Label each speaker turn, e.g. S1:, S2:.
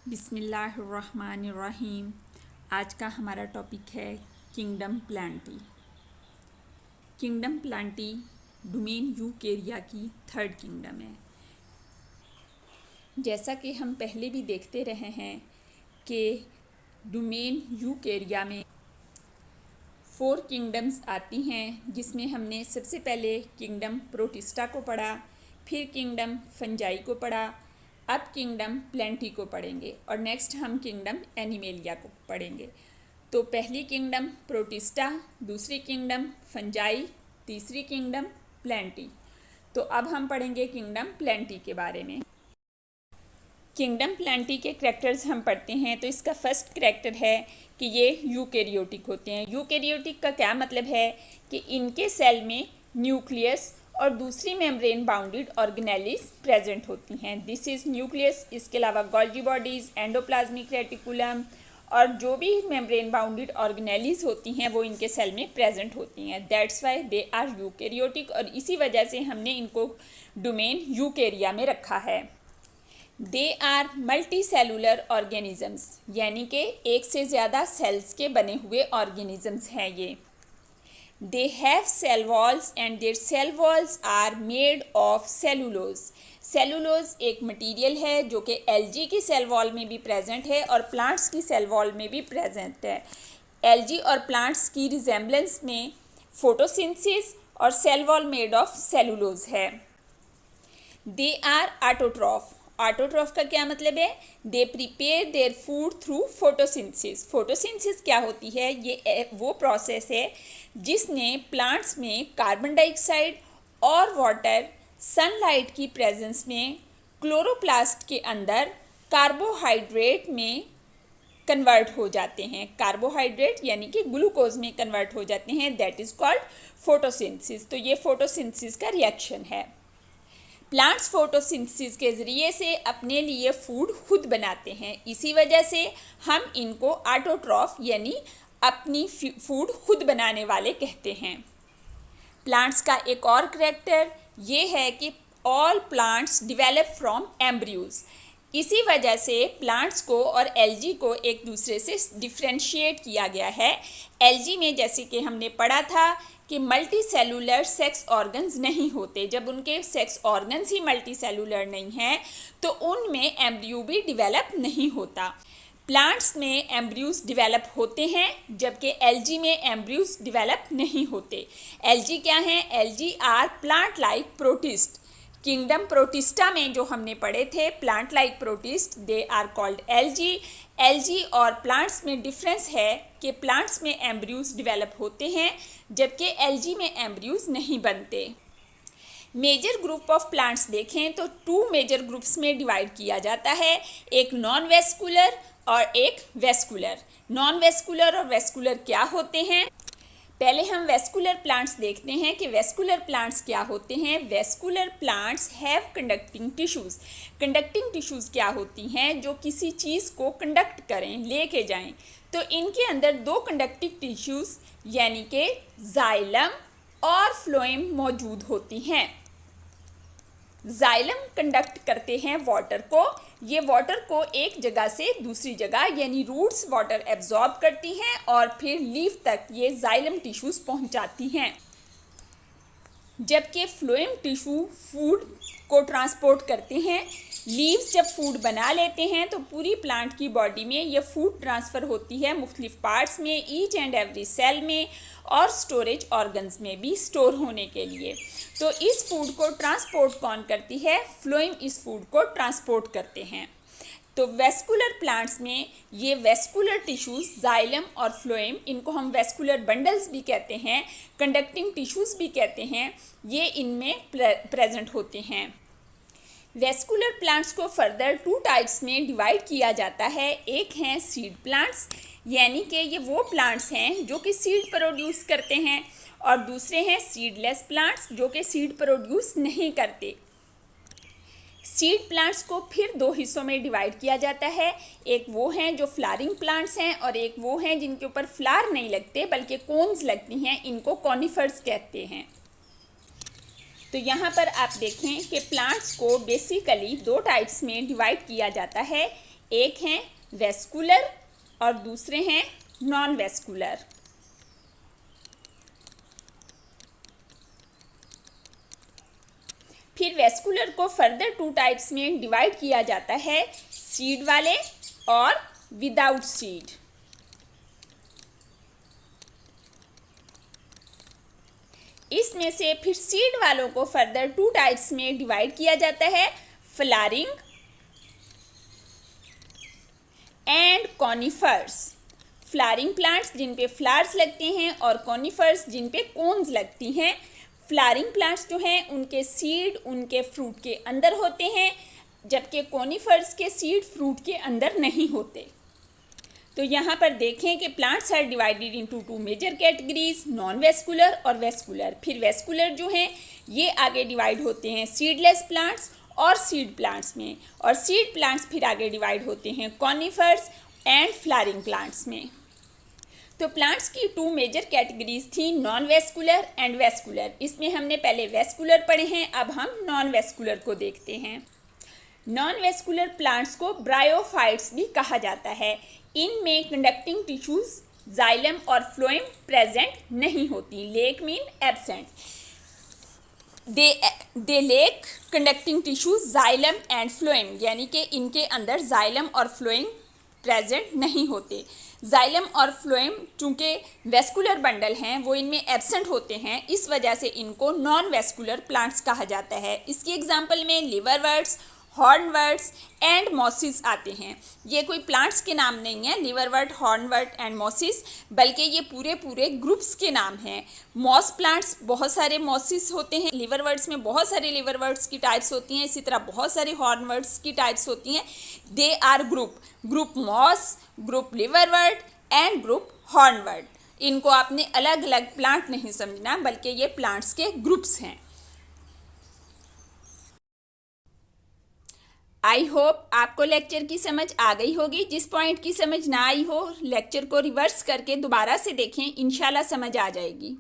S1: बिस्मिल्लाहिर्रहमानिर्रहीम। आज का हमारा टॉपिक है kingdom Plantae. Kingdom Plantae domain Eukarya की थर्ड किंगडम है। जैसा कि हम पहले भी देखते रहे हैं कि डोमेन यूकेरिया में 4 किंगडम्स आती हैं, जिसमें हमने सबसे पहले किंगडम प्रोटिस्टा को पढ़ा, फिर किंगडम फंजाई को पढ़ा, अब किंगडम प्लेंटी को पढ़ेंगे और नेक्स्ट हम किंगडम एनिमेलिया को पढ़ेंगे। तो पहली किंगडम प्रोटिस्टा, दूसरी किंगडम फंजाई, तीसरी किंगडम प्लेंटी। तो अब हम पढ़ेंगे किंगडम प्लेंटी के बारे में। किंगडम प्लांटी के करैक्टर्स हम पढ़ते हैं तो इसका फर्स्ट करैक्टर है कि ये यूकेरियोटिक होते हैं। यूकेरियोटिक का क्या मतलब है कि इनके सेल में न्यूक्लियस और दूसरी मेम्ब्रेन बाउंडेड ऑर्गेनेलिस प्रेजेंट होती हैं। This is nucleus. इसके अलावा गोल्जी बॉडीज़, एंडोप्लाज्मिक रेटिकुलम और जो भी मेम्ब्रेन बाउंडेड ऑर्गेनेलिस होती हैं वो इनके सेल में प्रेजेंट होती हैं। That's why they are eukaryotic और इसी वजह से हमने इनको डोमेन यूकेरिया में रखा है। They are multicellular organisms, यानी कि एक से ज़्यादा सेल्स के बने हुए ऑर्गेनिजम्स हैं ये। They have cell walls and their cell walls are made of cellulose. Cellulose एक मटेरियल है जो कि एल्गी की सेल वॉल में भी प्रेजेंट है और प्लांट्स की सेल वॉल में भी प्रेजेंट है। एल्गी और प्लांट्स की रिजेम्बलेंस में फोटोसिंथेसिस और cell wall made of cellulose है। They are autotroph. ऑटोट्रॉफ का क्या मतलब है? They prepare their food through photosynthesis. Photosynthesis क्या होती है? ये वो प्रोसेस है जिसने प्लांट्स में कार्बन डाइऑक्साइड और वाटर सनलाइट की प्रेजेंस में क्लोरोप्लास्ट के अंदर कार्बोहाइड्रेट में कन्वर्ट हो जाते हैं। कार्बोहाइड्रेट यानी कि ग्लूकोज में कन्वर्ट हो जाते हैं। That is called photosynthesis. तो ये फोटोसिंथेसिस का रिएक्शन है। प्लांट्स फोटोसिंथेसिस के ज़रिए से अपने लिए फूड खुद बनाते हैं, इसी वजह से हम इनको ऑटोट्रॉफ यानी अपनी फूड खुद बनाने वाले कहते हैं। प्लांट्स का एक और करैक्टर ये है कि all plants develop from embryos. इसी वजह से प्लांट्स को और एल्गी को एक दूसरे से डिफ्रेंशिएट किया गया है। एल्गी में जैसे कि हमने पढ़ा था कि मल्टी सेलुलर सेक्स ऑर्गन्स नहीं होते। जब उनके सेक्स ऑर्गन्स ही मल्टी सेलुलर नहीं हैं तो उनमें एम्ब्रियो भी डिवेलप नहीं होता। प्लांट्स में एम्ब्रियोज डिवेलप होते हैं जबकि एल्गी में एम्ब्रियोज डिवेलप नहीं होते। एल्गी क्या हैं? Algae are plant like protist. Kingdom Protista में जो हमने पढ़े थे plant like protist, they are called algae. Algae और प्लांट्स में डिफरेंस है कि प्लांट्स में एम्ब्रियोज डिवेलप होते हैं जबकि एल्गी में एम्ब्रियोज नहीं बनते। मेजर ग्रुप ऑफ प्लांट्स देखें तो 2 मेजर ग्रुप्स में डिवाइड किया जाता है, एक नॉन वेस्कुलर और एक वेस्कुलर। नॉन वेस्कुलर और वेस्कुलर क्या होते हैं? पहले हम वेस्कुलर प्लांट्स देखते हैं कि वेस्कुलर प्लांट्स क्या होते हैं। Vascular plants have conducting tissues. Conducting tissues क्या होती हैं? जो किसी चीज़ को कंडक्ट करें, लेके जाएं। तो इनके अंदर 2 कंडक्टिव टिश्यूज़ यानी कि जाइलम और फ्लोएम मौजूद होती हैं। जाइलम कंडक्ट करते हैं वाटर को। ये वाटर को एक जगह से दूसरी जगह यानी रूट्स वाटर एब्जॉर्ब करती हैं और फिर लीफ तक ये जाइलम टिश्यूज़ पहुंचाती हैं। जबकि फ्लोएम टिश्यू फूड को ट्रांसपोर्ट करते हैं। लीव्स जब फूड बना लेते हैं तो पूरी प्लांट की बॉडी में ये फूड ट्रांसफ़र होती है मुख्तलिफ पार्ट्स में, ईच एंड एवरी सेल में और स्टोरेज ऑर्गन्स में भी स्टोर होने के लिए। तो इस फूड को ट्रांसपोर्ट कौन करती है? फ्लोएम इस फूड को ट्रांसपोर्ट करते हैं। तो वेस्कुलर प्लांट्स में ये वेस्कुलर टिश्यूज़ जाइलम और फ्लोएम, इनको हम वेस्कुलर बंडल्स भी कहते हैं, कंडक्टिंग टिश्यूज़ भी कहते हैं, ये इनमें प्रेजेंट होते हैं। वेस्कुलर प्लांट्स को फर्दर 2 टाइप्स में डिवाइड किया जाता है। एक हैं सीड प्लांट्स, यानी कि ये वो प्लांट्स हैं जो कि सीड प्रोड्यूस करते हैं, और दूसरे हैं सीडलेस प्लांट्स जो कि सीड प्रोड्यूस नहीं करते। सीड प्लांट्स को फिर 2 हिस्सों में डिवाइड किया जाता है। एक वो हैं जो फ्लावरिंग प्लांट्स हैं और एक वो हैं जिनके ऊपर फ्लावर नहीं लगते बल्कि कोन्स लगती हैं, इनको कॉनिफर्स कहते हैं। तो यहाँ पर आप देखें कि प्लांट्स को बेसिकली 2 टाइप्स में डिवाइड किया जाता है। एक हैं वेस्कुलर और दूसरे हैं नॉन वेस्कुलर। फिर वेस्कुलर को फर्दर 2 टाइप्स में डिवाइड किया जाता है, सीड वाले और विदाउट सीड। इसमें से फिर सीड वालों को फर्दर 2 टाइप्स में डिवाइड किया जाता है, flowering and conifers. Flowering plants जिन पे फ्लावर्स लगते हैं और कॉनिफर्स जिन पे कोन्स लगती हैं। फ्लावरिंग प्लांट्स जो हैं उनके सीड उनके फ्रूट के अंदर होते हैं, जबकि कॉनिफर्स के सीड फ्रूट के अंदर नहीं होते। तो यहाँ पर देखें कि plants are divided into 2 major categories, non vascular और वेस्कुलर। फिर वेस्कुलर जो हैं ये आगे डिवाइड होते हैं सीडलेस प्लांट्स और सीड प्लांट्स में, और सीड प्लांट्स फिर आगे डिवाइड होते हैं कॉनिफर्स एंड फ्लावरिंग प्लांट्स में। तो प्लांट्स की 2 मेजर कैटेगरीज थी, नॉन वेस्कुलर एंड वेस्कुलर। इसमें हमने पहले वेस्कुलर पढ़े हैं, अब हम नॉन वेस्कुलर को देखते हैं। नॉन वेस्कुलर प्लांट्स को ब्रायोफाइट्स भी कहा जाता है। इनमें कंडक्टिंग टिश्यूज जाइलम और फ्लोएम प्रेजेंट नहीं होती। Lake mean absent. They lake conducting tissues xylem and phloem, यानी कि इनके अंदर जाइलम और फ्लोएम प्रेजेंट नहीं होते। जाइलम और फ्लोएम चूँकि वेस्कुलर बंडल हैं वो इनमें एब्सेंट होते हैं, इस वजह से इनको नॉन वेस्कुलर प्लांट्स कहा जाता है। इसकी एग्जांपल में लिवरवर्ट्स, हॉर्नवर्ट्स एंड मॉसिस आते हैं। ये कोई प्लांट्स के नाम नहीं है, लिवरवर्ट, हॉर्नवर्ट एंड मॉसिस, बल्कि ये पूरे ग्रुप्स के नाम हैं। मॉस प्लांट्स बहुत सारे मॉसिस होते हैं, लिवरवर्ट्स में बहुत सारे लिवरवर्ट्स की टाइप्स होती हैं, इसी तरह बहुत सारे हॉर्नवर्ट्स की टाइप्स होती हैं। They are group moss, group liverwort and group hornwort. इनको आपने अलग अलग प्लांट नहीं समझना, बल्कि ये प्लांट्स के ग्रुप्स हैं। आई होप आपको लेक्चर की समझ आ गई होगी। जिस पॉइंट की समझ ना आई हो लेक्चर को रिवर्स करके दोबारा से देखें, इंशाल्लाह समझ आ जाएगी।